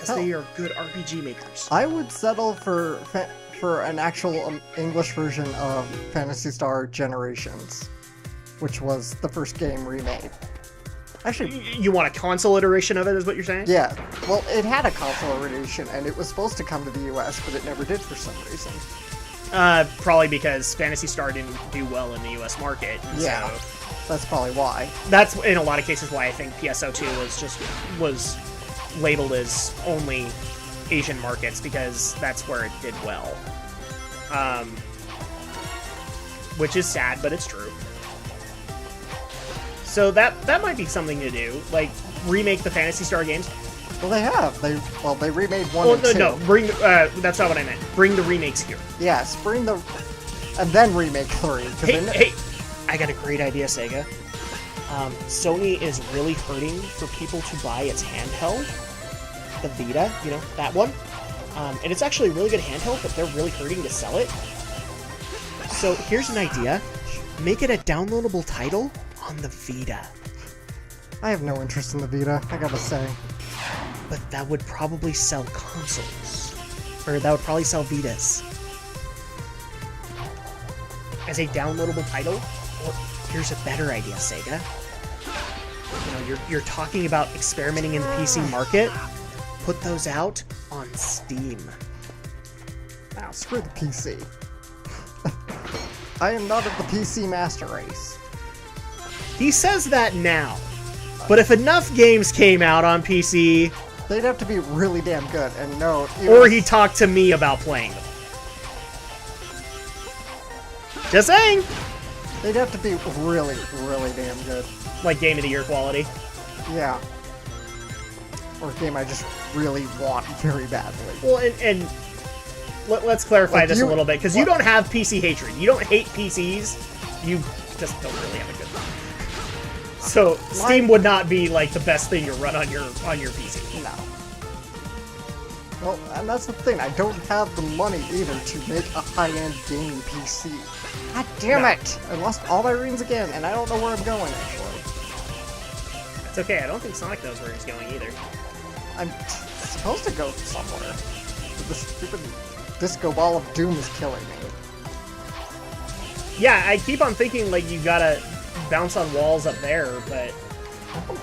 because they are good RPG makers. I would settle for an actual English version of Phantasy Star Generations, which was the first game remade. Actually, you want a console iteration of it, is what you're saying? Yeah. Well, it had a console iteration, and it was supposed to come to the US, but it never did for some reason. Probably because Phantasy Star didn't do well in the US market. Yeah, so that's probably why. That's, in a lot of cases, why I think PSO2 was labeled as only Asian markets, because that's where it did well. Which is sad, but it's true. So that might be something to do, like remake the Phantasy Star games. Well, they have. They remade 1 and 2. No, bring that's not what I meant. Bring the remakes here. Yes, bring the and then remake 3. Hey, I got a great idea, Sega. Sony is really hurting for people to buy its handheld, the Vita, you know, that one. And it's actually a really good handheld, but they're really hurting to sell it. So here's an idea. Make it a downloadable title on the Vita. I have no interest in the Vita, I gotta say. But that would probably sell consoles. Or that would probably sell Vitas. As a downloadable title? Or here's a better idea, Sega. You know, you're talking about experimenting in the PC market. Put those out on Steam. Now, screw the PC. I am not of the PC master race. He says that now. But if enough games came out on PC... They'd have to be really damn good, and no... Or he talked to me about playing them. Just saying! They'd have to be really, really damn good. Like Game of the Year quality? Yeah. Or a game I just really want very badly. Well, and let's clarify this a little bit, because you don't have PC hatred. You don't hate PCs. You just don't really have a good one. So Steam would not be like the best thing to run on your PC. No. Well, and that's the thing. I don't have the money even to make a high-end gaming PC. God damn it! I lost all my rings again, and I don't know where I'm going actually. It's okay. I don't think Sonic knows where he's going either. I'm supposed to go somewhere. The stupid disco ball of doom is killing me. Yeah, I keep on thinking like you gotta bounce on walls up there, but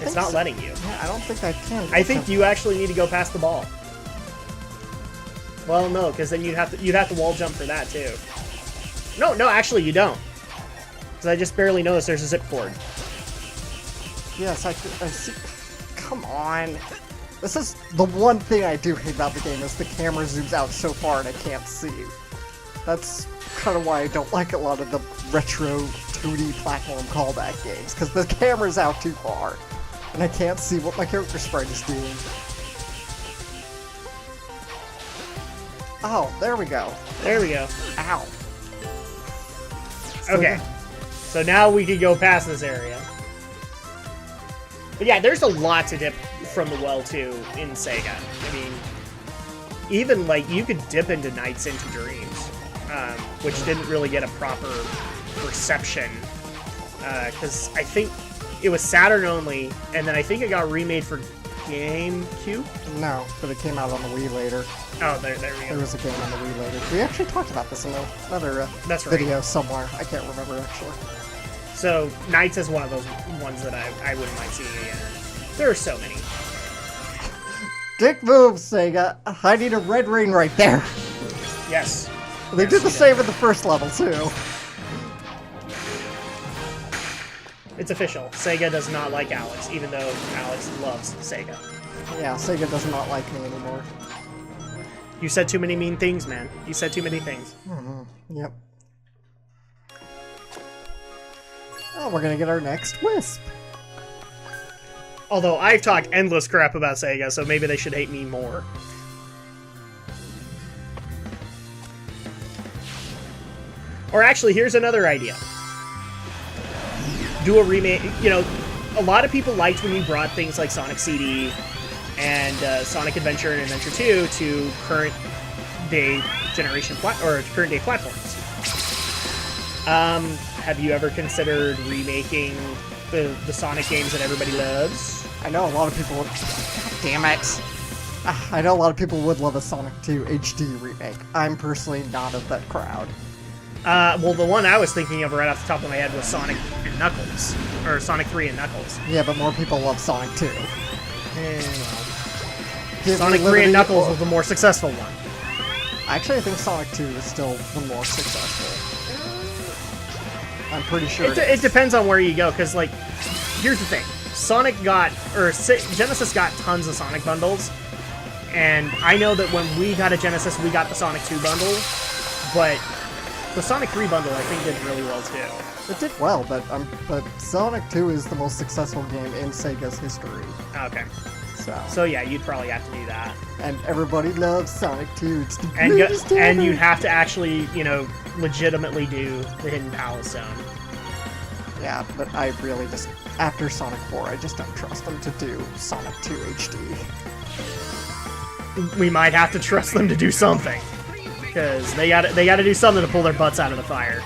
it's not letting you. Yeah, I don't think I can. I think you actually need to go past the ball. Well, no, because then you'd have to wall jump for that too. No, actually you don't. Because I just barely noticed there's a zip cord. Yes, I see. Come on. This is the one thing I do hate about the game is the camera zooms out so far and I can't see. That's kind of why I don't like a lot of the retro 2D platform callback games, because the camera's out too far and I can't see what my character sprite is doing. Oh, there we go. There we go. Ow. Okay. So now we can go past this area. But yeah, there's a lot to dip from the well too in Sega. I mean, even like you could dip into Nights into Dreams, which didn't really get a proper reception because I think it was Saturn only, and then I think it got remade for GameCube. No, but it came out on the Wii later. Oh, there we go. There was a game on the Wii later. We actually talked about this in another That's right. video somewhere. I can't remember actually. So Nights is one of those ones that I wouldn't mind seeing again. There are so many. Dick move, Sega. I need a red ring right there. Yes. They did the same in the first level too. It's official. Sega does not like Alex, even though Alex loves Sega. Yeah, Sega does not like me anymore. You said too many mean things, man. You said too many things. Yep. Oh, we're gonna get our next Wisp. Although I've talked endless crap about Sega, so maybe they should hate me more. Or actually, here's another idea. Do a remake. You know, a lot of people liked when you brought things like Sonic CD and Sonic Adventure and Adventure 2 to current day platforms. Have you ever considered remaking the Sonic games that everybody loves? I know a lot of people would... God damn it. I know a lot of people would love a Sonic 2 HD remake. I'm personally not of that crowd. Well, the one I was thinking of right off the top of my head was Sonic and Knuckles. Or Sonic 3 and Knuckles. Yeah, but more people love Sonic 2. Sonic 3 and Knuckles was the more successful one. Actually, I think Sonic 2 is still the more successful. I'm pretty sure it depends on where you go, because, like, here's the thing. Genesis got tons of Sonic bundles, and I know that when we got a Genesis, we got the Sonic 2 bundle, but the Sonic 3 bundle, I think, did really well, too. It did well, but Sonic 2 is the most successful game in Sega's history. Okay. So yeah, you'd probably have to do that. And everybody loves Sonic 2. It's the And greatest and ever. you'd have to actually, legitimately do the Hidden Palace Zone. Yeah, but I really just, after Sonic 4, I just don't trust them to do Sonic 2 HD. We might have to trust them to do something, because they got to do something to pull their butts out of the fire.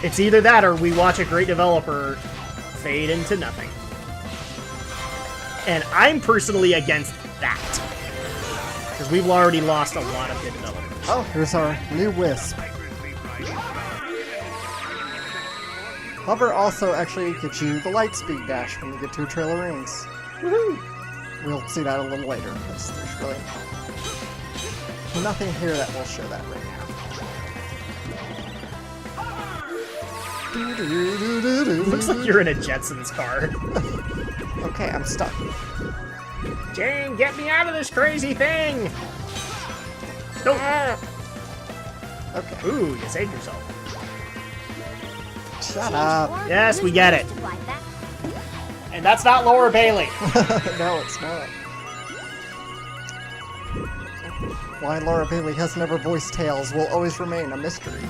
It's either that or we watch a great developer fade into nothing. And I'm personally against that, because we've already lost a lot of good developers. Oh, here's our new Wisp. Hover also actually gets you the light speed dash when you get to a Trail of Rings. Woohoo! We'll see that a little later, because there's really nothing here that will show that right now. Looks like you're in a Jetsons car. Okay, I'm stuck. Jane, get me out of this crazy thing! Don't. Okay. Ooh, you saved yourself. Shut up. Yes, we get it. And that's not Laura Bailey. No, it's not. Why Laura Bailey has never voiced Tails will always remain a mystery.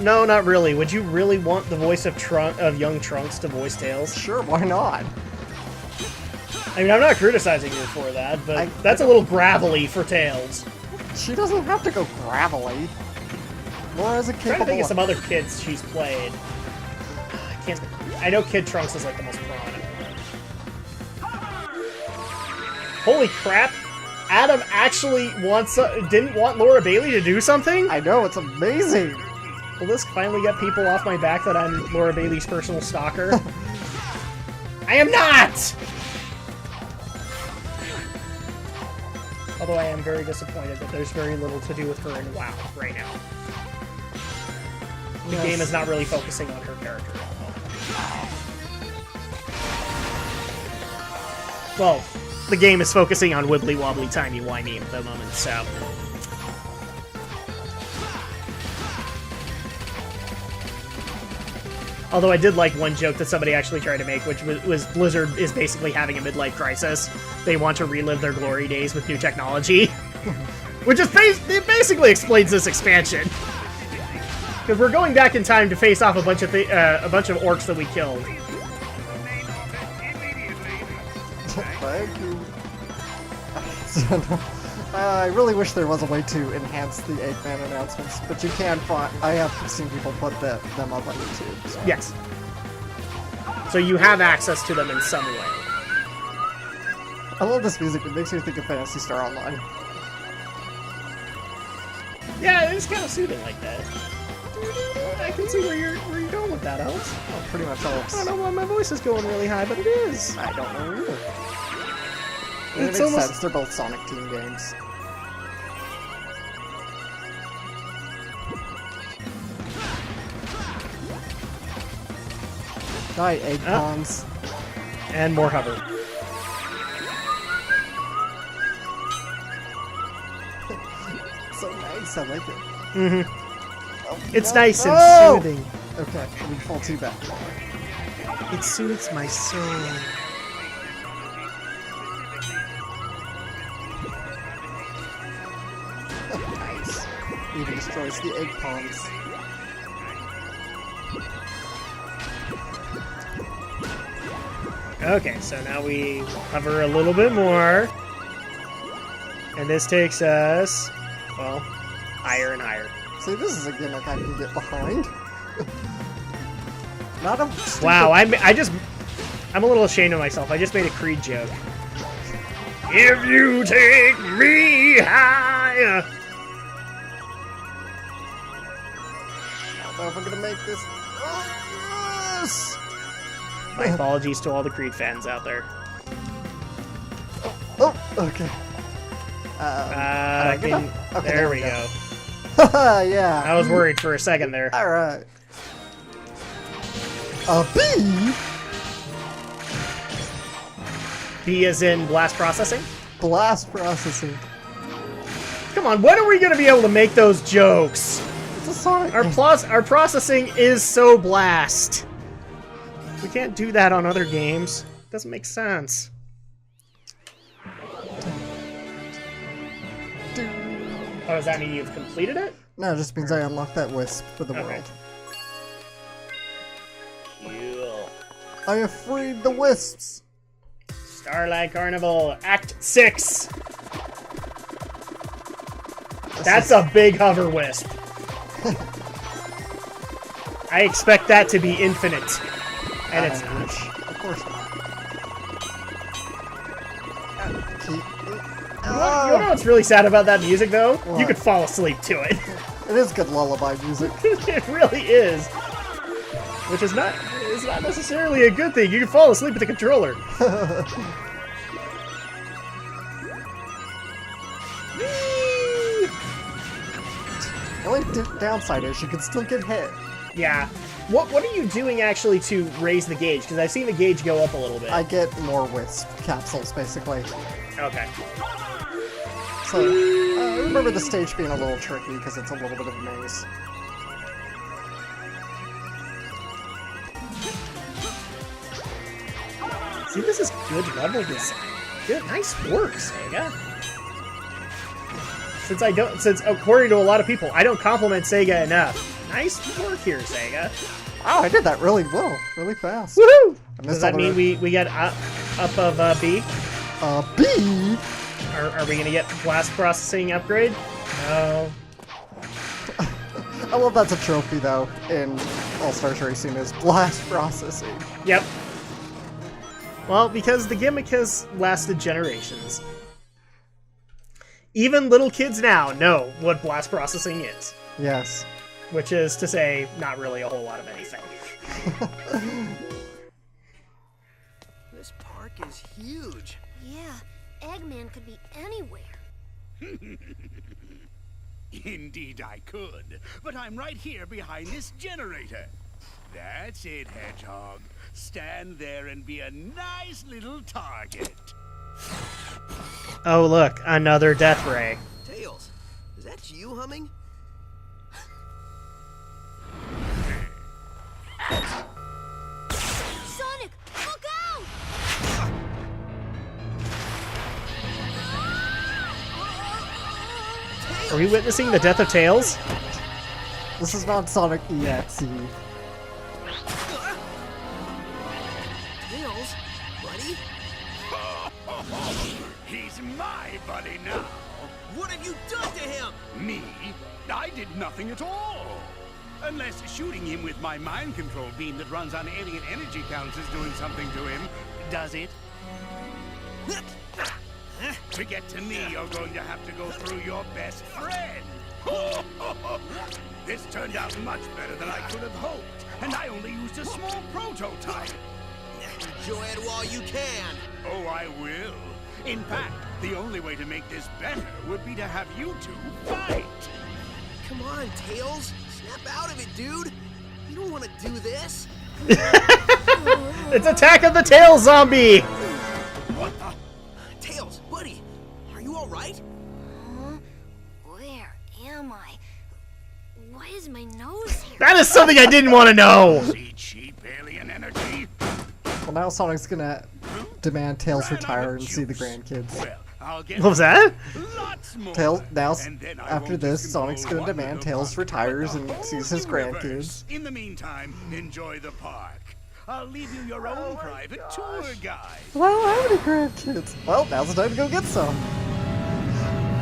No, not really. Would you really want the voice of young Trunks to voice Tails? Sure, why not? I mean, I'm not criticizing you for that, but that's a little gravelly for Tails. She doesn't have to go gravelly. Laura's a I'm trying to think capable... of some other kids she's played. I know Kid Trunks is like the most prominent one. Holy crap! Adam actually didn't want Laura Bailey to do something? I know, it's amazing! Will this finally get people off my back that I'm Laura Bailey's personal stalker? I am not! Although I am very disappointed that there's very little to do with her in WoW right now. The game is not really focusing on her character at the moment. Well, the game is focusing on wibbly wobbly timey wimey at the moment, so. Although I did like one joke that somebody actually tried to make, which was Blizzard is basically having a midlife crisis. They want to relive their glory days with new technology. Which is it basically explains this expansion. Because we're going back in time to face off a bunch of orcs that we killed. Thank you. I really wish there was a way to enhance the Eggman announcements, but you can find... I have seen people put them up on YouTube. So. Yes. So you have access to them in some way. I love this music. It makes me think of Phantasy Star Online. Yeah, it's kind of soothing like that. I can see where you're going with that, Alex. Well, pretty much helps. I don't know why my voice is going really high, but it is. I don't know either. It It's makes almost... sense. They're both Sonic Team games. Night, egg pawns. And more hover. So nice, I like it. Mm-hmm. Oh, It's no. nice and Oh! soothing. Okay, I need full two back. It soothes my soul. Nice. Even destroys the egg pawns. Okay, so now we hover a little bit more. And this takes us, well, higher and higher. See, this is a gimmick I can get behind. Not a stupid... Wow, I just I'm a little ashamed of myself. I just made a Creed joke. If you take me higher. I don't know if I'm gonna make this. Oh, yes! My apologies to all the Creed fans out there. Oh, okay. I don't get up? Okay, there we go. Yeah. I was worried for a second there. All right. A B. B as in blast processing? Blast processing. Come on, when are we going to be able to make those jokes? It's a Sonic. Our processing is so blast. We can't do that on other games. Doesn't make sense. Oh, does that mean you've completed it? No, it just means I unlocked that wisp for the world. Cool. I have freed the wisps. Starlight Carnival, Act 6. That's a big hover wisp. I expect that to be infinite. And it's not. Of course not. You know what's really sad about that music, though? What? You could fall asleep to it. It is good lullaby music. It really is. Which is not necessarily a good thing. You can fall asleep with the controller. The only downside is you can still get hit. Yeah. What are you doing actually to raise the gauge? Because I've seen the gauge go up a little bit. I get more wisp capsules, basically. Okay. So, I remember the stage being a little tricky because it's a little bit of a maze. See, this is good level design. Good, nice work, Sega. Since according to a lot of people, I don't compliment Sega enough. Nice work here, Sega. Oh, I did that really well, really fast. Woohoo! Does that mean we get up of B? B? Are we gonna get blast processing upgrade? No. I love that's a trophy though in All Stars Racing is blast processing. Yep. Well, because the gimmick has lasted generations. Even little kids now know what blast processing is. Yes. Which is to say, not really a whole lot of anything. This park is huge. Yeah, Eggman could be anywhere. Indeed I could, but I'm right here behind this generator. That's it, Hedgehog. Stand there and be a nice little target. Oh look, another death ray. Tails, is that you humming? Sonic, look out! Are we witnessing the death of Tails? This is not Sonic EXE. Tails, buddy? He's my buddy now. What have you done to him? Me? I did nothing at all. Unless shooting him with my mind control beam that runs on alien energy counts is doing something to him. Does it? To get to me, you're going to have to go through your best friend. This turned out much better than I could have hoped, and I only used a small prototype. Enjoy it while you can. Oh, I will. In fact, the only way to make this better would be to have you two fight. Come on, Tails. Snap out of it, dude. You don't want to do this. It's Attack of the Tail Zombie! What the? Tails, buddy, are you all right? Huh? Where am I? Why is my nose here? That is something I didn't want to know! See cheap alien energy? Well, now Sonic's gonna demand Tails retire and see the grandkids. Well, I'll get What was that? lots more. Tails now, And then I after won't this, just Sonic's control gonna one demand little Tails park, but retires the and whole sees his universe. grandkids. In the meantime, enjoy the park. I'll leave you your own private tour guide. Well, I don't have any grandkids. Well, now's the time to go get some.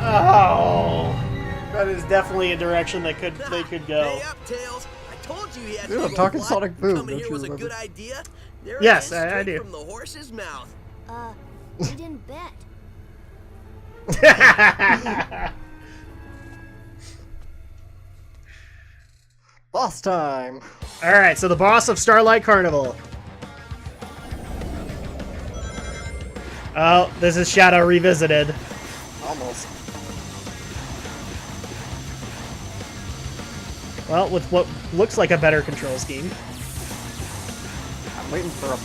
Oh, that is definitely a direction they could go. Hey up, Tails. I told you he had Dude, to I'm go talking blind. Sonic Boom, Coming don't here you was a remember? good idea. There it Yes, is, I straight do. from the horse's mouth. We didn't bet. Boss time. Alright, so the boss of Starlight Carnival. Oh, this is Shadow Revisited. Almost. Well, with what looks like a better control scheme. I'm waiting for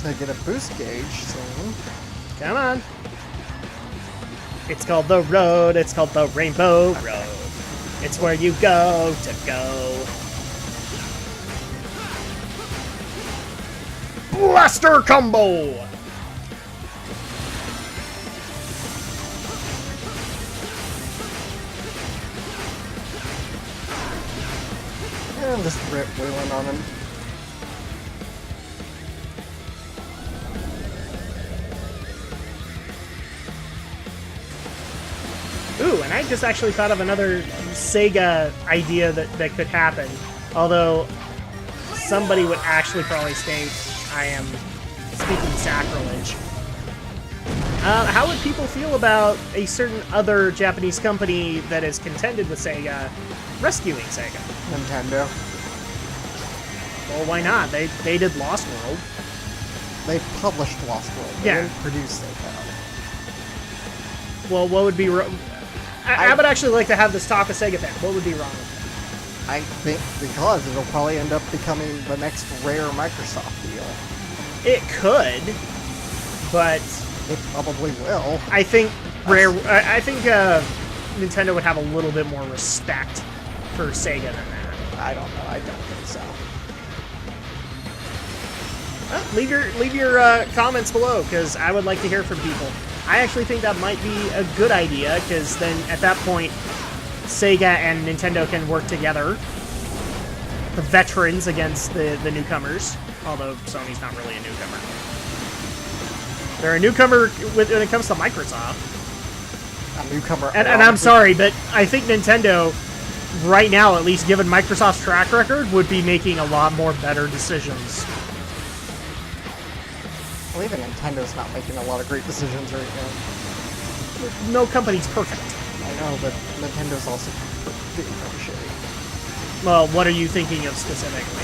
to get a boost gauge soon. Come on. It's called the road. It's called the Rainbow Road. It's where you go to go. Blaster combo! And just rip wheeling on him. Ooh, and I just actually thought of another Sega idea that could happen. Although, somebody would actually probably state I am speaking sacrilege. How would people feel about a certain other Japanese company that is contended with Sega rescuing Sega? Nintendo. Well, why not? They did Lost World. They published Lost World. They Yeah. didn't produce it, though. Well, what would be wrong? I would actually like to have this talk with Sega fan. What would be wrong with I think because it'll probably end up becoming the next rare Microsoft deal. it? It could, but It probably will. I think Nintendo would have a little bit more respect for Sega than that. I don't know. I don't think so. Well, leave your comments below, because I would like to hear from people. I actually think that might be a good idea, because then at that point, Sega and Nintendo can work together. The veterans against the newcomers, although Sony's not really a newcomer. They're a newcomer when it comes to Microsoft. A newcomer. And I'm sorry, but I think Nintendo, right now, at least given Microsoft's track record, would be making a lot more better decisions. Well, even Nintendo's not making a lot of great decisions right now. No company's perfect. I know, but Nintendo's also doing pretty shitty. Well, what are you thinking of specifically?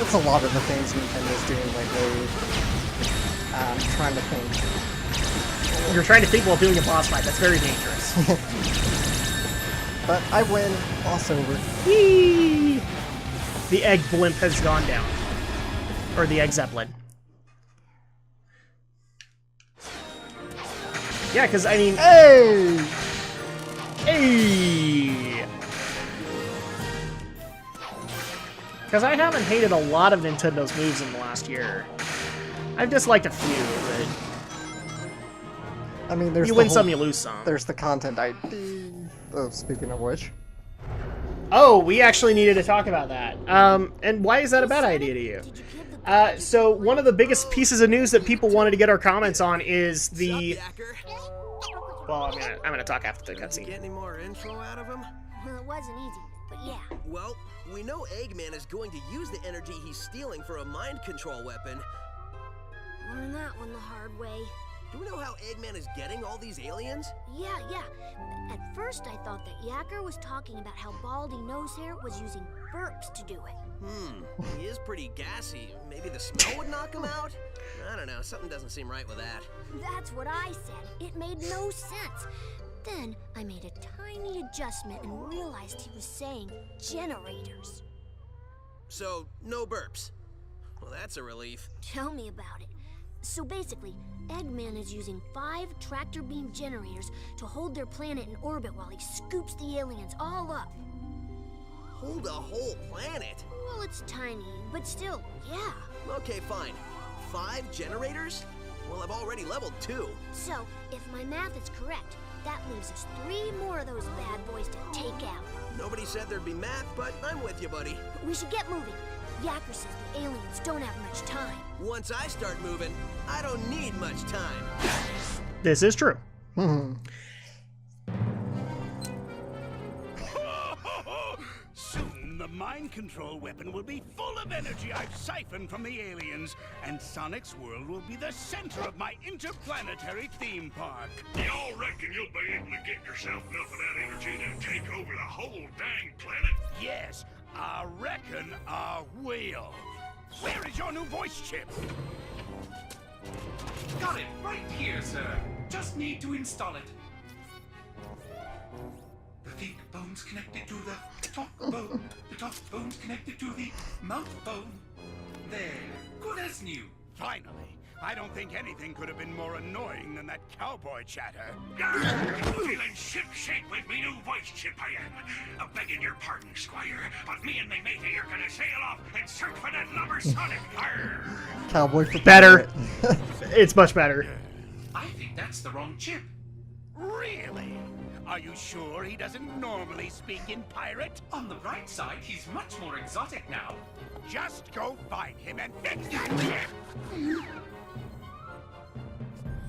It's a lot of the things Nintendo's doing lately. I'm trying to think. You're trying to think while doing a boss fight. That's very dangerous. But I win. Boss over. Whee! The egg blimp has gone down. Or the egg zeppelin. Yeah, because, I mean... Hey! Hey! Because I haven't hated a lot of Nintendo's moves in the last year. I've disliked a few, but... I mean, there's You the win whole- some, you lose some. There's the content ID. Oh, speaking of which. Oh, we actually needed to talk about that. And why is that a bad idea to you? So one of the biggest pieces of news that people wanted to get our comments on is the... Yacker? Well, I'm gonna talk after the Get cutscene. any more info out of him? Well, it wasn't easy, but yeah. Well, we know Eggman is going to use the energy he's stealing for a mind control weapon. Learned that one the hard way. Do we know how Eggman is getting all these aliens? Yeah. At first, I thought that Yacker was talking about how Baldy Nosehair was using burps to do it. He is pretty gassy. Maybe the smell would knock him out? I don't know, something doesn't seem right with that. That's what I said. It made no sense. Then I made a tiny adjustment and realized he was saying generators. So, no burps. Well, that's a relief. Tell me about it. So basically, Eggman is using 5 tractor beam generators to hold their planet in orbit while he scoops the aliens all up. Hold a whole planet? Well, it's tiny, but still, yeah. Okay, fine. 5 generators? Well, I've already leveled 2. So, if my math is correct, that leaves us 3 more of those bad boys to take out. Nobody said there'd be math, but I'm with you, buddy. We should get moving. Yacker says the aliens don't have much time. Once I start moving, I don't need much time. This is true. Soon the mind control weapon will be full of energy I've siphoned from the aliens, and Sonic's world will be the center of my interplanetary theme park. Y'all reckon you'll be able to get yourself enough of that energy to take over the whole dang planet? Yes, I reckon I will. Where is your new voice chip? Got it right here, sir. Just need to install it. The think bone's connected to the talk bone. The talk bone's connected to the mouth bone. There. Good as new. Finally. I don't think anything could have been more annoying than that cowboy chatter. Feeling ship-shape with me new voice chip I am. I'm begging your pardon, Squire, but me and my matey are gonna sail off and search for that lubber Sonic. Arr! Cowboy for Better. pirate. It's much better. I think that's the wrong chip. Really? Are you sure he doesn't normally speak in pirate? On the bright side, he's much more exotic now. Just go find him and fix that chip!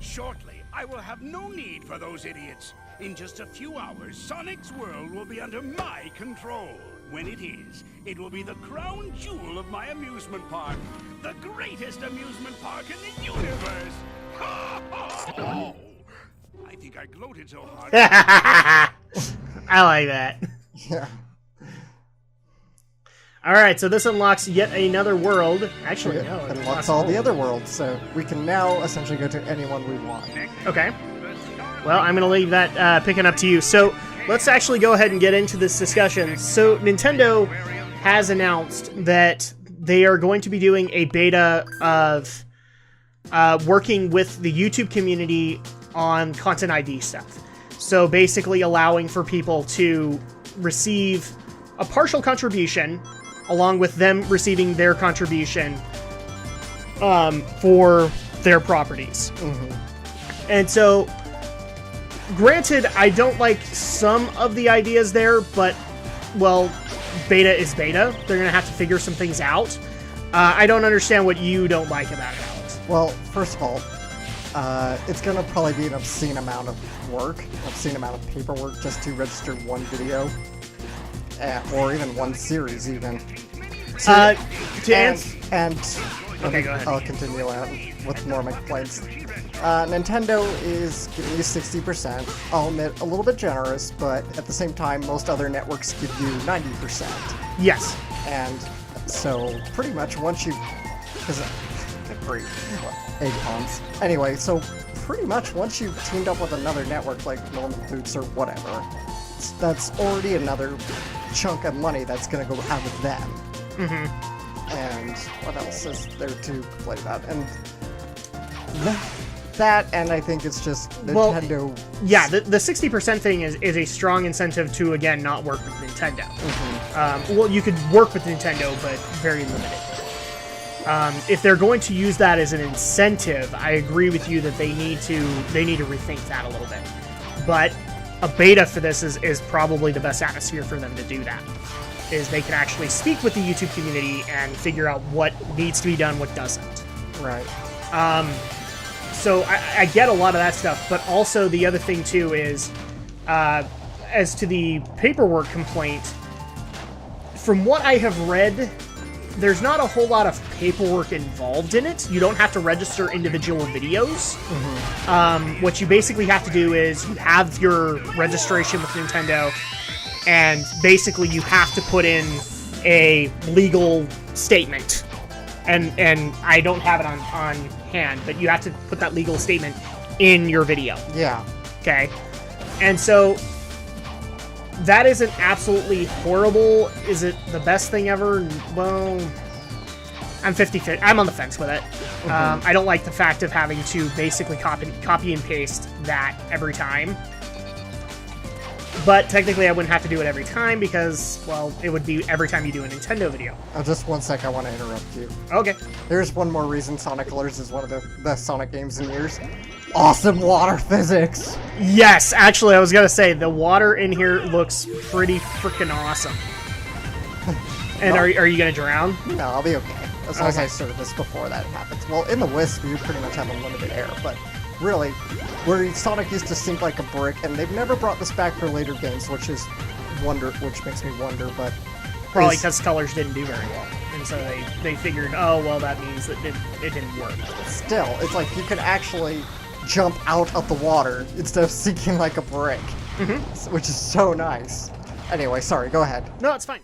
Shortly, I will have no need for those idiots. In just a few hours, Sonic's world will be under my control. When it is, it will be the crown jewel of my amusement park. The greatest amusement park in the universe! Oh, I think I gloated so hard. I like that. Yeah. Alright, so this unlocks yet another world. Actually, no. It unlocks all the other worlds, so we can now essentially go to anyone we want. Okay. Well, I'm going to leave that picking up to you. So, let's actually go ahead and get into this discussion. So, Nintendo has announced that they are going to be doing a beta of working with the YouTube community on Content ID stuff. So, basically allowing for people to receive a partial contribution along with them receiving their contribution for their properties. Mm-hmm. And so, granted, I don't like some of the ideas there, but, well, beta is beta. They're going to have to figure some things out. I don't understand what you don't like about it, Alex. Well, first of all, it's going to probably be an obscene amount of work, obscene amount of paperwork just to register one video. Or even one series, even. So, Okay, go ahead. I'll continue on with more of my complaints. Nintendo is giving you 60%. I'll admit, a little bit generous, but at the same time, most other networks give you 90%. Yes. And so, pretty much once you... Great. Egg puns. Anyway, so pretty much once you've teamed up with another network like Norman Boots or whatever, that's already another chunk of money that's going to go out of them. Mm-hmm. And what else is there to complain about? And that, and I think it's just Nintendo... Well, yeah, the 60% thing is a strong incentive to, again, not work with Nintendo. Mm-hmm. Well, you could work with Nintendo, but very limited. If they're going to use that as an incentive, I agree with you that they need to rethink that a little bit. But a beta for this is probably the best atmosphere for them to do that. Is they can actually speak with the YouTube community and figure out what needs to be done, what doesn't. Right. So I get a lot of that stuff, but also the other thing too is, as to the paperwork complaint, from what I have read, there's not a whole lot of paperwork involved in it. You don't have to register individual videos. Mm-hmm. What you basically have to do is you have your registration with Nintendo, and basically you have to put in a legal statement. And I don't have it on hand, but you have to put that legal statement in your video. Yeah. Okay? And so that isn't absolutely horrible. Is it the best thing ever? Well, I'm 50-50. I'm on the fence with it. Mm-hmm. I don't like the fact of having to basically copy and paste that every time. But technically I wouldn't have to do it every time because, well, it would be every time you do a Nintendo video. Just one sec, I want to interrupt you. Okay. There's one more reason Sonic Colors is one of the best Sonic games in years. Awesome water physics! Yes, actually, I was gonna say, the water in here looks pretty freaking awesome. And are you gonna drown? No, I'll be okay. As long as I service before that happens. Well, in the Wisp, you pretty much have unlimited air, but really, where Sonic used to sink like a brick, and they've never brought this back for later games, which makes me wonder, but Probably is- because colors didn't do very well. And so they figured, oh, well, that means that it didn't work. Still, it's like you can actually jump out of the water instead of sinking like a brick. Which is so nice. Anyway, sorry, go ahead. No, it's fine.